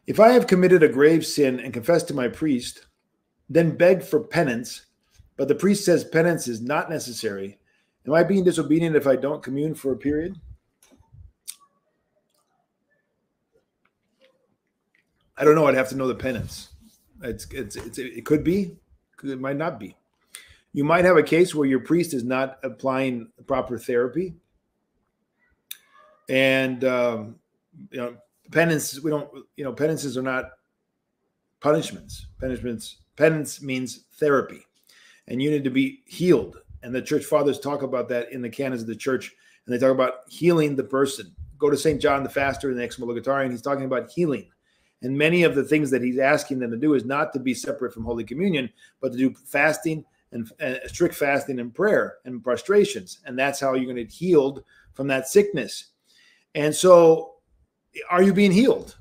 If I have committed a grave sin and confess to my priest, then beg for penance, but the priest says penance is not necessary, am I being disobedient if I don't commune for a period? I don't know. I'd have to know the penance. It could be, it might not be. You might have a case where your priest is not applying proper therapy, and penance. We don't. Penances are not punishments. Penance means therapy, and you need to be healed. And the church fathers talk about that in the canons of the church, and they talk about healing the person. Go to St. John the Faster in the Excerpt. He's talking about healing. And many of the things that he's asking them to do is not to be separate from Holy Communion, but to do fasting and strict fasting and prayer and prostrations. And that's how you're going to get healed from that sickness. And so are you being healed?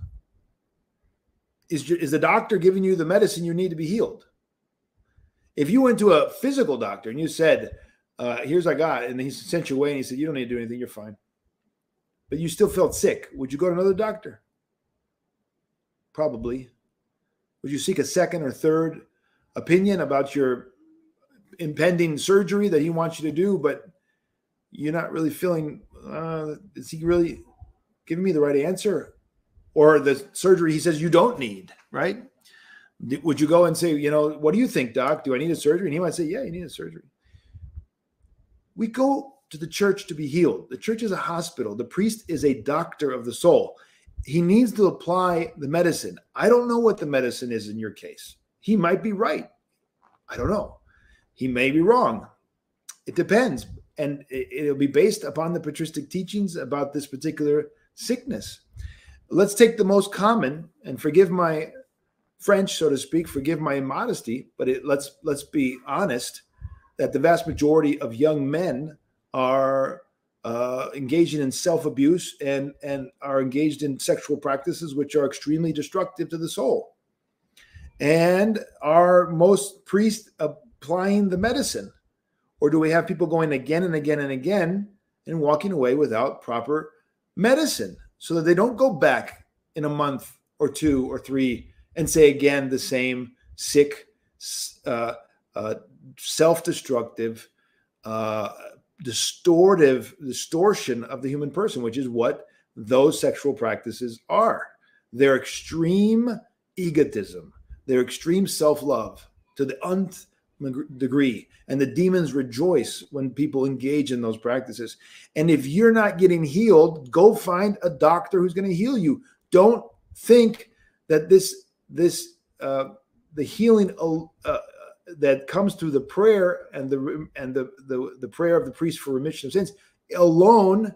Is the doctor giving you the medicine you need to be healed? If you went to a physical doctor and you said, here's what I got, and he sent you away and he said, you don't need to do anything, you're fine, but you still felt sick, would you go to another doctor? Probably. Would you seek a second or third opinion about your impending surgery that he wants you to do, but you're not really feeling, is he really giving me the right answer? Or the surgery he says you don't need, right? Would you go and say, what do you think, doc? Do I need a surgery? And he might say, yeah, you need a surgery. We go to the church to be healed. The church is a hospital. The priest is a doctor of the soul. He needs to apply the medicine. I don't know what the medicine is in your case. He might be right. I don't know. He may be wrong. It depends. And it'll be based upon the patristic teachings about this particular sickness. Let's take the most common, and forgive my French, so to speak, forgive my immodesty, but let's be honest that the vast majority of young men are engaging in self-abuse and are engaged in sexual practices which are extremely destructive to the soul. And are most priests applying the medicine? Or do we have people going again and again and again and walking away without proper medicine so that they don't go back in a month or 2 or 3 and say again the same sick, self-destructive, distortion of the human person, which is what those sexual practices are. They're extreme egotism. They're extreme self-love to the nth degree. And the demons rejoice when people engage in those practices. And if you're not getting healed, go find a doctor who's going to heal you. Don't think that the healing that comes through the prayer and the prayer of the priest for remission of sins alone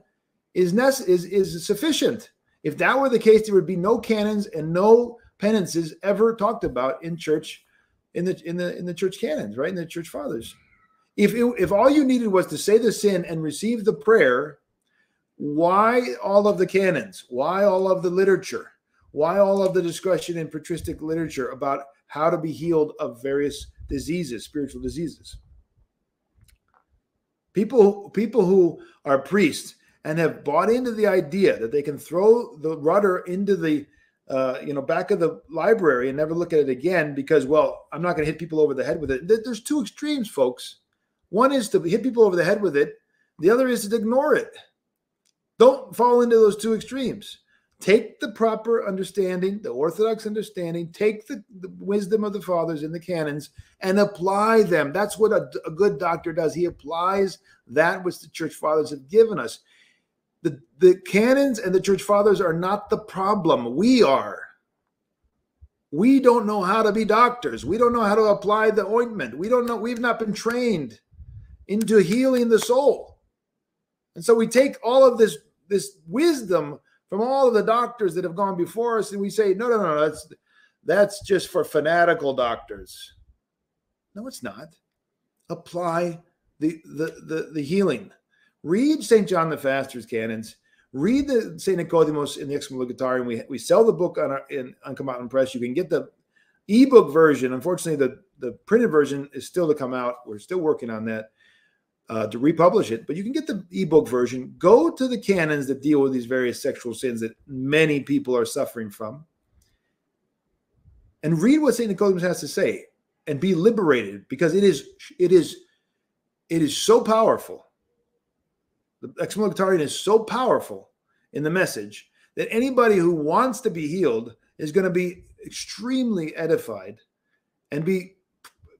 is sufficient. If that were the case, there would be no canons and no penances ever talked about in church, in the church canons, right? In the church fathers. If all you needed was to say the sin and receive the prayer, why all of the canons? Why all of the literature? Why all of the discussion in patristic literature about how to be healed of various diseases, spiritual diseases? People who are priests and have bought into the idea that they can throw the rudder into the back of the library and never look at it again because, well, I'm not going to hit people over the head with it. There's two extremes, folks. One is to hit people over the head with it. The other is to ignore it. Don't fall into those two extremes. Take the proper understanding, the Orthodox understanding, take the wisdom of the fathers in the canons and apply them. That's what a good doctor does. He applies that which the church fathers have given us. The canons and the church fathers are not the problem. We are. We don't know how to be doctors. We don't know how to apply the ointment. We don't know. We've not been trained into healing the soul. And so we take all of this wisdom from all of the doctors that have gone before us, and we say, no, that's just for fanatical doctors. No, it's not. Apply the healing. Read St. John the Faster's canons. Read the St. Nicodemus in the Excommunicatarium. We sell the book on Come Out and Press. You can get the ebook version. Unfortunately, the printed version is still to come out. We're still working on that to republish it. But you can get the ebook version. Go to the canons that deal with these various sexual sins that many people are suffering from. and read what St. Nicodemus has to say and be liberated, because it is so powerful. The Excommunicatarian is so powerful in the message that anybody who wants to be healed is going to be extremely edified and be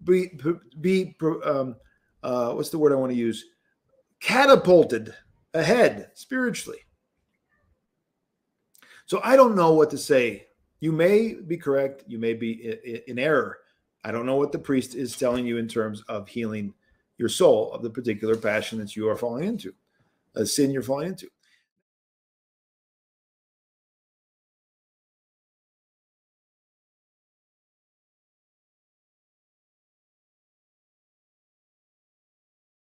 what's the word I want to use? Catapulted ahead spiritually. So I don't know what to say. You may be correct. You may be in error. I don't know what the priest is telling you in terms of healing your soul of the particular passion that you are falling into, a sin you're falling into.